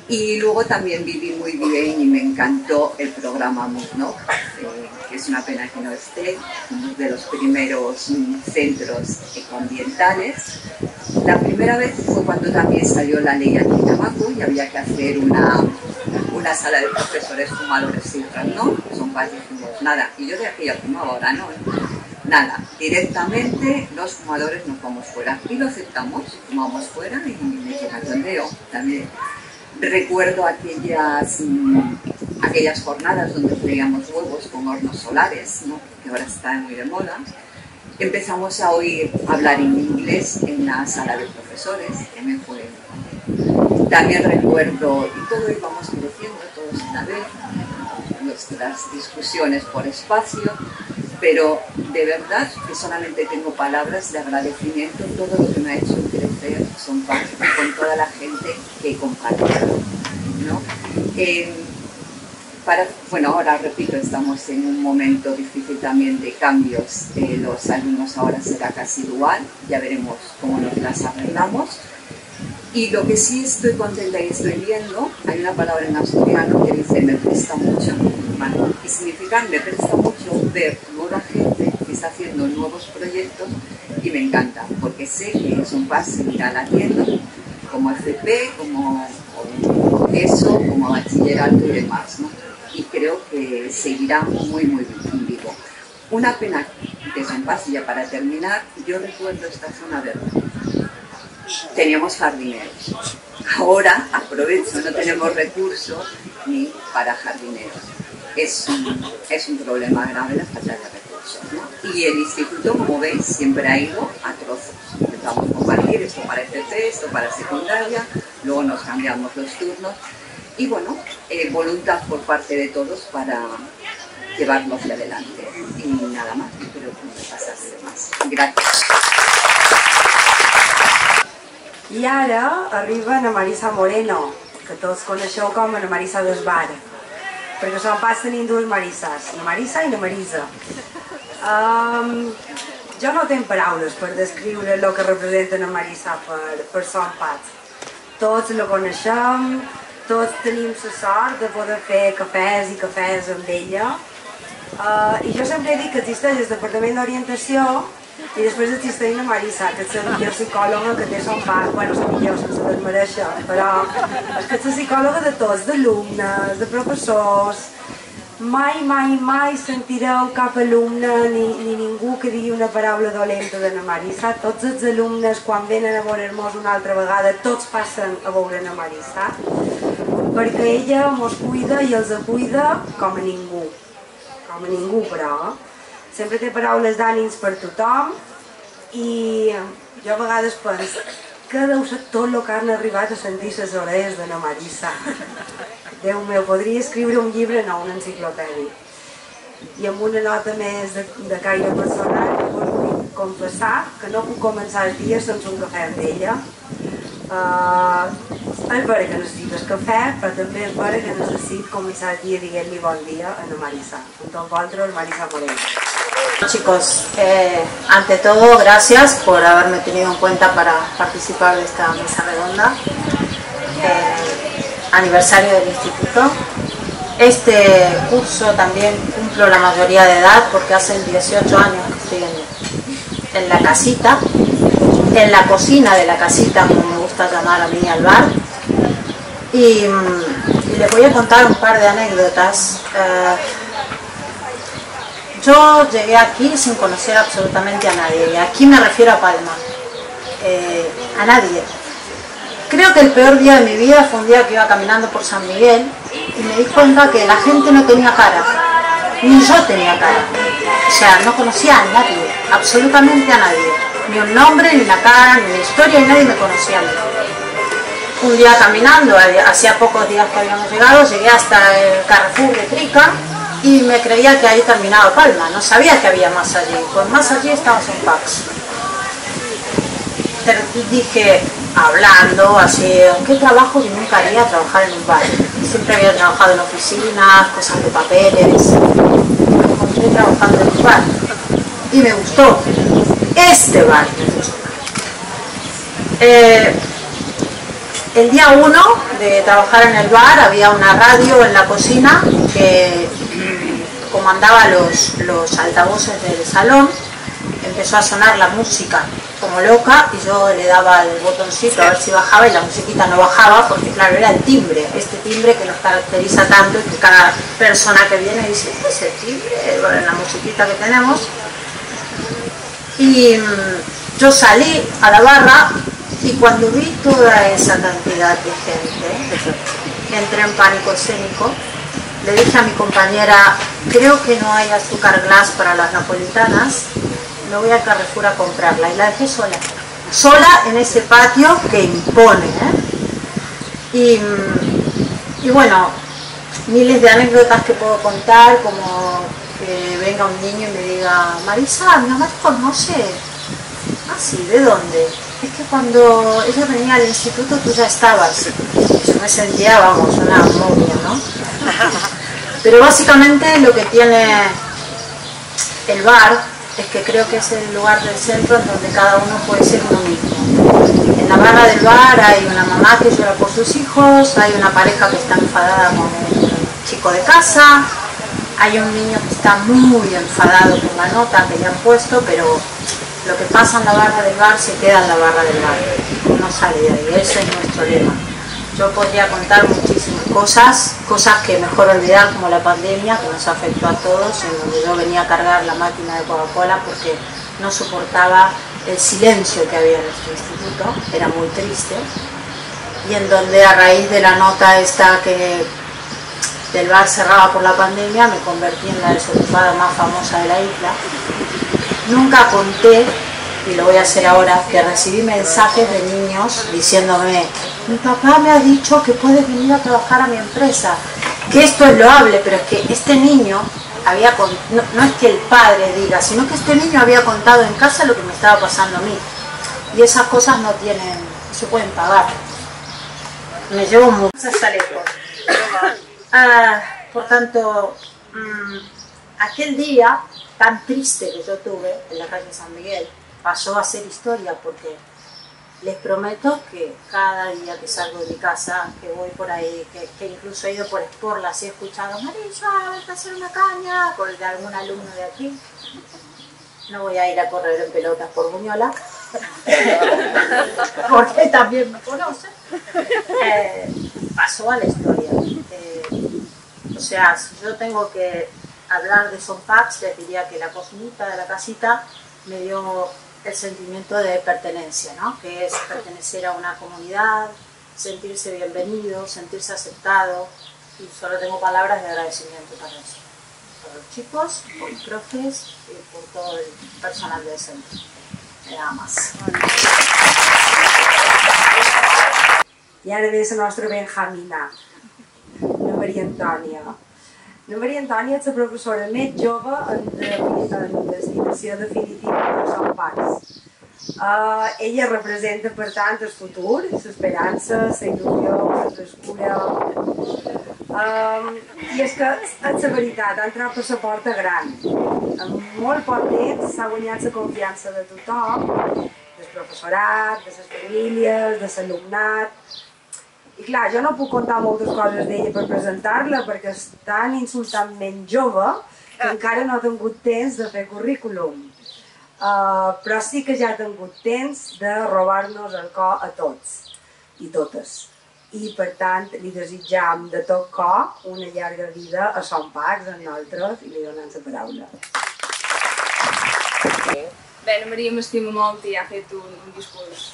Y luego también viví muy bien y me encantó el programa MUSNOC, que es una pena que no esté, uno de los primeros centros ecoambientales. La primera vez fue cuando también salió la ley antitabaco y había que hacer una sala de profesores fumadores y otras no, son más dijimos nada, y yo de aquella fumaba, ahora no, nada, directamente los fumadores nos vamos fuera y lo aceptamos, fumamos fuera y me cachondeo también. Recuerdo aquellas jornadas donde freíamos huevos con hornos solares, ¿no? Que ahora está muy de moda. Empezamos a oír hablar en inglés en la sala de profesores, que me fue. También recuerdo, y todo íbamos creciendo, todos sin haber, nuestras discusiones por espacio, pero de verdad que solamente tengo palabras de agradecimiento en todo lo que me ha hecho crecer Son Paz con toda la gente que he compartido, ¿no? Bueno, ahora repito, estamos en un momento difícil también de cambios, los alumnos ahora será casi dual, ya veremos cómo nos las arreglamos. Y lo que sí estoy contenta y estoy viendo, hay una palabra en asturiano que dice me presta mucho, ¿vale? Y significa me presta mucho ver nueva gente que está haciendo nuevos proyectos y me encanta, porque sé que Son Paz seguirá latiendo como FP, como ESO, como bachillerato y demás, ¿no? Y creo que seguirá muy vivo. Una pena de Son Paz, y ya para terminar, yo recuerdo esta zona verde. Teníamos jardineros. Ahora, aprovecho, no tenemos recursos ni para jardineros. Es un problema grave la falta de recursos, ¿no? Y el instituto, como veis, siempre ha ido a trozos. Empezamos a compartir esto para FP, esto para secundaria, luego nos cambiamos los turnos. Y bueno, voluntad por parte de todos para llevarlo hacia adelante. Y nada más, espero que no me pasase de más. Gracias. I ara arriba na Marisa Moreno, que tots coneixeu com a na Marisa del Bar, perquè Son Paz tenim dues Marises, na Marisa i na Marisa. Jo no tinc paraules per descriure el que representa na Marisa per Son Paz. Tots la coneixem, tots tenim la sort de poder fer cafès i cafès amb ella. I jo sempre he dit que existeix el Departament d'Orientació i després existeix la Marisa, que és la millor psicòloga que té Son Paz, bueno, la millor sense desmereixer, però és que és la psicòloga de tots, d'alumnes, de professors. Mai sentireu cap alumne ni ningú que digui una paraula dolenta de la Marisa. Tots els alumnes, quan venen a veure'ns una altra vegada, tots passen a veure la Marisa, perquè ella ens cuida i els cuida com a ningú, però sempre té paraules d'ànims per tothom i jo a vegades penso que deu ser tot el que han arribat a sentir les orelles de la Marisa. Déu meu, podria escriure un llibre, no una enciclopèdia. I amb una nota més de caire personal, us vull confessar que no puc començar el dia sense un cafè amb ella. És vera que necessites cafè, però també és vera que necessito començar el dia dient-li bon dia a la Marisa. Amb tots vosaltres, Marisa Moreno. Chicos, ante todo, gracias por haberme tenido en cuenta para participar de esta mesa redonda. Aniversario del instituto. Este curso también cumplo la mayoría de edad porque hace 18 años que estoy en la casita. en la cocina de la casita, como me gusta llamar a mí al bar, y les voy a contar un par de anécdotas. Yo llegué aquí sin conocer absolutamente a nadie, y aquí me refiero a Palma, a nadie. Creo que el peor día de mi vida fue un día que iba caminando por San Miguel y me di cuenta que la gente no tenía cara, ni yo tenía cara. O sea, no conocía a nadie, absolutamente a nadie. Ni un nombre, ni una cara, ni una historia, y nadie me conocía a mí. Un día caminando, hacía pocos días que habíamos llegado, llegué hasta el Carrefour de Trica y me creía que ahí terminaba Palma. No sabía que había más allí, pues más allí estaba Son Pax. Dije, hablando así, ¿qué trabajo que nunca haría trabajar en un bar? Siempre había trabajado en oficinas, cosas de papeles. Me encontré trabajando en un bar y me gustó. Este bar me gustó. El día 1 de trabajar en el bar había una radio en la cocina que comandaba los altavoces del salón. Empezó a sonar la música como loca y yo le daba el botoncito a ver si bajaba y la musiquita no bajaba porque claro, era el timbre, este timbre que nos caracteriza tanto y que cada persona que viene dice, ¿este es el timbre? Bueno, la musiquita que tenemos. Y yo salí a la barra y cuando vi toda esa cantidad de gente, entré en pánico escénico. Le dije a mi compañera, creo que no hay azúcar glass para las napolitanas, me voy al Carrefour a comprarla, y la dejé sola. Sola en ese patio que impone, ¿eh? Y bueno, miles de anécdotas que puedo contar, como que venga un niño y me diga, Marisa, mi mamá te conoce. Ah, sí, ¿de dónde? Es que cuando ella venía al instituto tú ya estabas. Yo me sentía, vamos, una momia, ¿no? Pero básicamente lo que tiene el bar es que creo que es el lugar del centro en donde cada uno puede ser uno mismo. En la barra del bar hay una mamá que llora por sus hijos, hay una pareja que está enfadada con un chico de casa, hay un niño que está muy enfadado con la nota que le han puesto, pero lo que pasa en la barra del bar se queda en la barra del bar, no sale de ahí, ese es nuestro lema. Yo podría contar muchísimas cosas que mejor olvidar, como la pandemia que nos afectó a todos, en donde yo venía a cargar la máquina de Coca-Cola porque no soportaba el silencio que había en nuestro instituto, era muy triste, y en donde a raíz de la nota esta que del bar cerraba por la pandemia me convertí en la desocupada más famosa de la isla. Nunca conté, y lo voy a hacer ahora, que recibí mensajes de niños diciéndome, mi papá me ha dicho que puedes venir a trabajar a mi empresa, que esto es loable, pero es que este niño había no es que el padre diga, sino que este niño había contado en casa lo que me estaba pasando a mí, y esas cosas no se pueden pagar. Me llevo mucho hasta lejos. Por tanto, aquel día tan triste que yo tuve en la calle San Miguel pasó a ser historia, porque les prometo que cada día que salgo de mi casa, que voy por ahí, que incluso he ido por Esporlas y he escuchado, Marisa, vete a hacer una caña, por de algún alumno de aquí. No voy a ir a correr en pelotas por Buñola, porque también me conocen. Pasó a la historia. O sea, si yo tengo que hablar de Son Pax, les diría que la cocinita de la casita me dio el sentimiento de pertenencia, ¿no? Que es pertenecer a una comunidad, sentirse bienvenido, sentirse aceptado, y solo tengo palabras de agradecimiento para eso. Por los chicos, por los profes y por todo el personal del centro. Nada más. I ara ve la nostra Benjamina, la Maria Antònia. La Maria Antònia és la professora més jove en destinació definitiva de Son Pax. Ella representa, per tant, el futur, l'esperança, la il·lusió, la frescura. I és que, és la veritat, ha entrat per la porta gran. En molt poc temps s'ha guanyat la confiança de tothom, del professorat, de les famílies, de l'alumnat. I clar, jo no puc contar moltes coses d'ella per presentar-la perquè és tan insultantment jove que encara no ha tingut temps de fer currículum. però sí que ja ha tingut temps de robar-nos el cor a tots i totes. I per tant li desitjam de tot cor una llarga vida a Son Pacs, a nosaltres, i li donem la paraula. Bé, la Maria m'estima molt i ha fet un discurs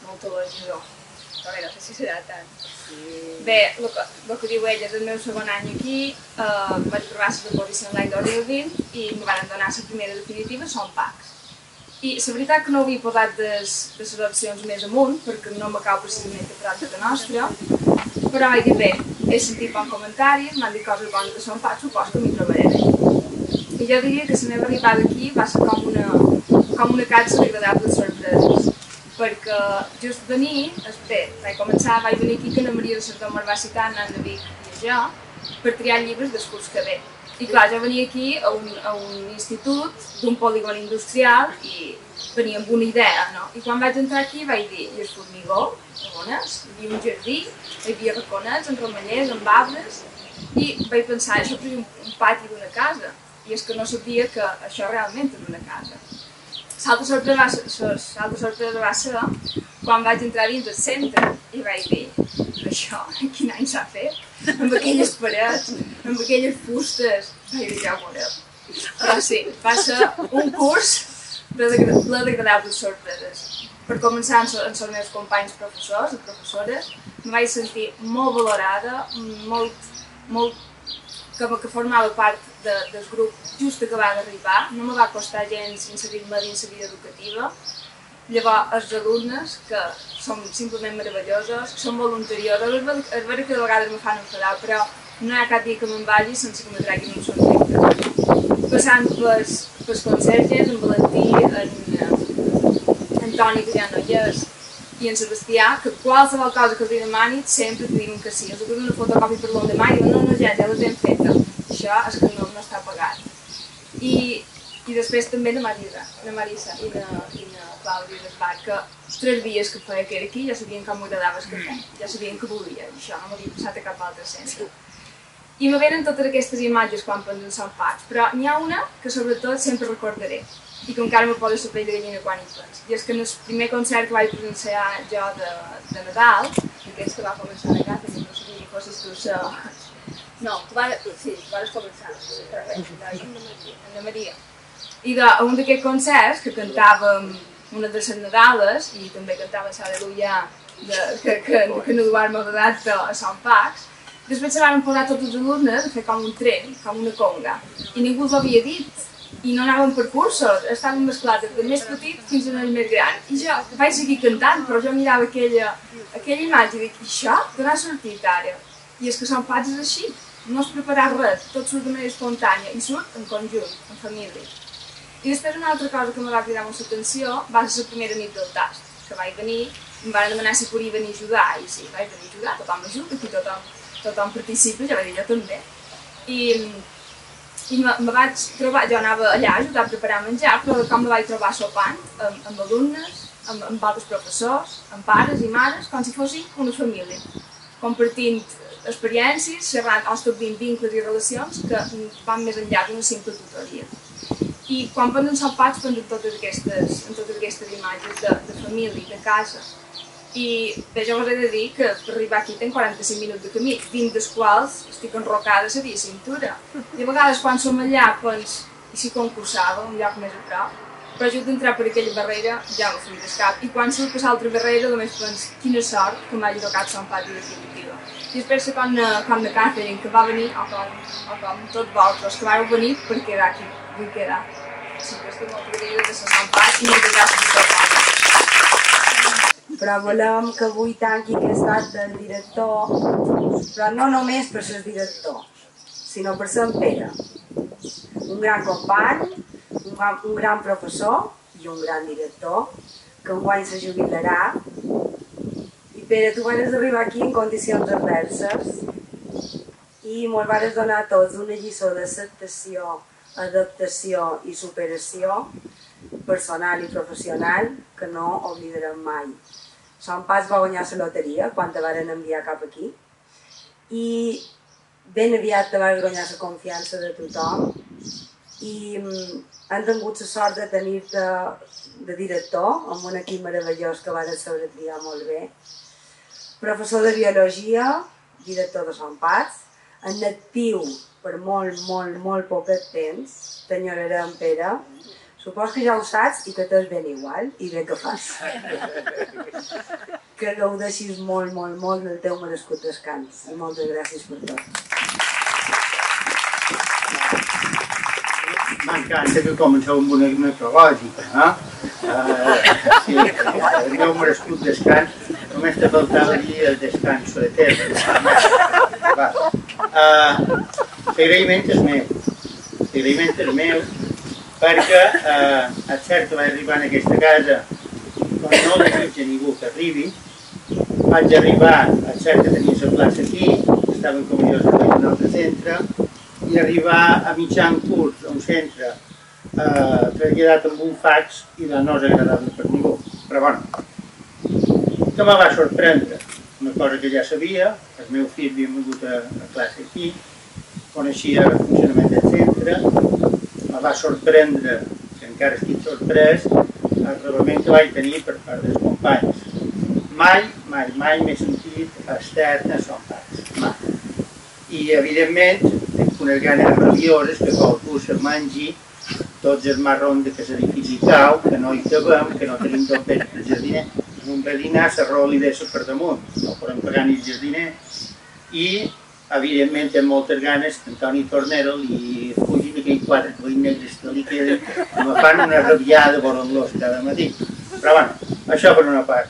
molt elogiador. Però bé, no sé si serà tant. Bé, el que diu ella és el meu segon any aquí, vaig provar les oposicions l'any 2020 i em van donar la primera definitiva, Son Pacs. I la veritat que no ho havia posat de les opcions més amunt, perquè no m'acabo precisament de pràctica nostra, però vaig dir bé, he sentit bons comentaris, m'han dit coses bones de Son Pacs, supos que m'hi trobaré bé. I jo diria que la meva arribada aquí va ser com una catxa d'agradables sorpreses, perquè just venir, bé, vaig venir aquí que la Maria de Sardó me'l va citar anant de Vic i jo, per triar llibres del curs que ve. I clar, jo venia aquí a un institut d'un polígon industrial i venia amb una idea, no? I quan vaig entrar aquí vaig dir, i el formigó, on és? Hi havia un jardí, hi havia raconets, amb romellers, amb arbres, i vaig pensar, això és un pati d'una casa, i és que no sabia que això realment és una casa. L'altra sorpresa va ser quan vaig entrar dins del centre i vaig dir, això, quin any s'ha fet? Amb aquelles parets, amb aquelles fustes, vaig dir, ja ho veureu. Però sí, va ser un curs ple d'agradables sorpreses. Per començar amb els meus companys professors i professores, em vaig sentir molt valorada, que formava part del grup just acabar d'arribar, no me va costar gens inserir-me dins la vida educativa. Llavors, els alumnes, que són simplement meravellosos, són voluntariosos, és vera que de vegades me fan enfadar, però no hi ha cap dia que me'n vagi sense que me treguin un somriure. Passant pels conserges, en Valentí, en Toni, que ja no hi és, i en Sebastià, que qualsevol cosa que els demani sempre te diuen que sí. Els donen una fotocòpia per l'endemà i diuen no, ja la tenim feta. Això és que no està pagat. I després també la Marisa i la Clàudia d'Esbar, que els 3 dies que feia que era aquí ja sabien com m'agradava el cafè, ja sabien que volia, i això no m'havia passat a cap altre centre. I me venen totes aquestes imatges quan penso en Son Pacs, però n'hi ha una que sobretot sempre recordaré, i que encara me posa la pell de gallina quan hi penso. I és que en el primer concert que vaig presenciar jo de Nadal, d'aquests que va començar a negar, que no sabia que fossis tu No, tu vas començar, amb la Maria. I d'un d'aquests concerts que cantàvem una de les Nadales i també cantàvem l'Al·leluia que no duar-me d'edat a Son Pacs, després se van posar tots els alumnes a fer com un tren, com una conga, i ningú els ho havia dit. I no anàvem per cursos, estàvem mesclats del més petit fins al més gran. I jo vaig seguir cantant, però jo mirava aquella imatge i dic, i això d'on ha sortit ara? I és que Son Pacs és així, no has preparat res, tot surt de manera espontània i surt en conjunt, en família. I després una altra cosa que em va cridar molt l'atenció va ser la primera nit del tast, que vaig venir, em van demanar si podia venir a ajudar, i sí, vaig venir a ajudar, tothom m'ajuda, aquí tothom participa, ja vaig dir jo també. I me vaig trobar, jo anava allà a ajudar a preparar menjar, però com me vaig trobar sopant amb alumnes, amb altres professors, amb pares i mares, com si fossin una família, compartint experiències, xerrant o establint vincles i relacions que van més enllà d'una simple tutoria. I quan penso en Son Pacs penso en totes aquestes imatges de família, de casa. I bé, jo us he de dir que per arribar aquí tenc 45 minuts de camí, dins dels quals estic enrocada a la via cintura. I a vegades quan som allà penso, i si concursava, un lloc més a prop, però just d'entrar per aquella barrera ja m'ho feia del cap. I quan surt per l'altra barrera només penso, quina sort que m'hagi tocat Son Pacs de definitiva. I després com de Catherine, que va venir, o com tots vosaltres, que vau venir per quedar aquí, vull quedar. Sí que estic molt agraïda de Son Pacs i moltes gràcies per tot. Però volem que avui tanqui aquest acte del director, però no només per ser director, sinó per ser en Pere. Un gran company, un gran professor i un gran director, que enguany se jubilarà. I Pere, tu vas arribar aquí en condicions adverses i ens vas donar a tots una lliçó d'acceptació, adaptació i superació personal i professional que no oblidarem mai. Son Pacs va guanyar la loteria quan te varen enviar cap aquí i ben aviat te vas guanyar la confiança de tothom i hem tingut la sort de tenir-te de director, amb un equip meravellós que van saber triar molt bé. Professor de biologia, director de Sant Pats, en actiu per molt poquet temps, t'enyorarem, Pere. Supos que ja ho saps i que t'és ben igual, i bé que fas. Que gaudeixis molt del teu merescut descans. I moltes gràcies per tot. M'encanta que comenceu amb una necrològica, sí, el meu merescut descans, només te faltava dir el descanso etern. L'agraïment és meu, perquè és cert que vaig arribar en aquesta casa quan no desitja ningú que arribi. Vaig arribar, és cert que tenia la plaça aquí, estaven com jo en un altre centre, i arribar a mitjan curs a un centre traslladat amb un fax i no és agradable per ningú. Però bueno, que me va sorprendre, una cosa que ja sabia, el meu fill havia vingut a classe aquí, coneixia el funcionament del centre, me va sorprendre, que encara estic sorprès, el rebament que vaig tenir per part dels companys. Mai m'he sentit extern a Sant Pats, mai. I evidentment tinc unes ganes rabioses que qualcú se mengi tots els marrons que l'edifici cau, que no hi cabem, que no tenim tot bé el jardiner. En un jardiner s'arrola i deixa per damunt, no podem pagar ni el jardiner. I evidentment tinc moltes ganes que Antoni Tornero li fugin aquells quatre veïns negres que li queden i me fan una rabiada volant-los cada matí. Però bueno, això per una part.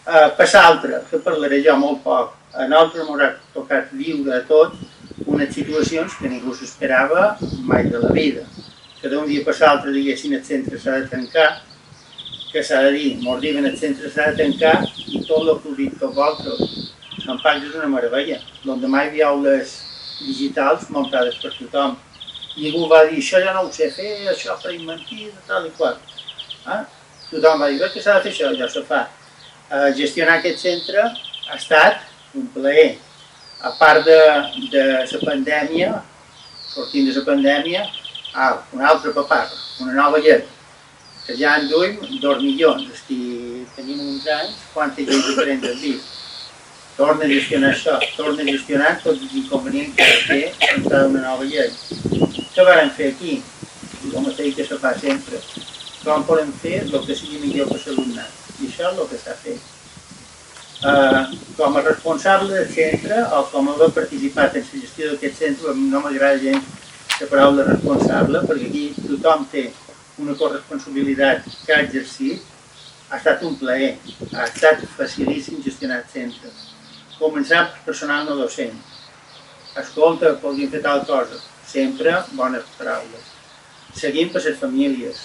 Per l'altra, que parlaré jo molt poc, a nosaltres m'haurà tocat viure a tot unes situacions que ningú s'esperava mai de la vida. Que d'un dia per l'altre diguessin el centre s'ha de tancar, que s'ha de dir, mos diuen el centre s'ha de tancar i tot el que heu dit tots vosaltres. Sant Pats és una meravella, l'endemà hi havia aules digitals muntades per tothom. Ningú va dir, això ja no ho sé fer, això per inventir, tal i qual. Tothom va dir, que s'ha de fer això, ja se fa. Gestionar aquest centre ha estat un plaer. A part de la pandèmia, sortint de la pandèmia, una altra paparra, una nova llei, que ja en duim 2 milions, tenim uns anys, quantes lleis diferents hem vist. Torna a gestionar això, torna a gestionar tots els inconvenients que té entrar una nova llei. Què vam fer aquí? El mateix que se fa sempre. Com podem fer el que sigui millor per l'alumnat? I això és el que s'ha fet. Com a responsable del centre o com a haver participat en la gestió d'aquest centre, no m'agrada gens la paraula responsable, perquè aquí tothom té una corresponsabilitat que ha exercit. Ha estat un plaer, ha estat facilíssim gestionar el centre. Començar per personal no docent. Escolta, podríem fer tal cosa. Sempre bones paraules. Seguint per les famílies,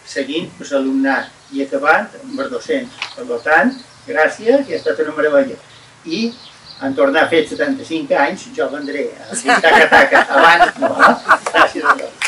seguint per l'alumnat i acabant amb els docents. Per tant, gràcies i ha estat una meravella. I en tornar a fer 75 anys jo vendré a dir taca-taca abans no. Gràcies a tots.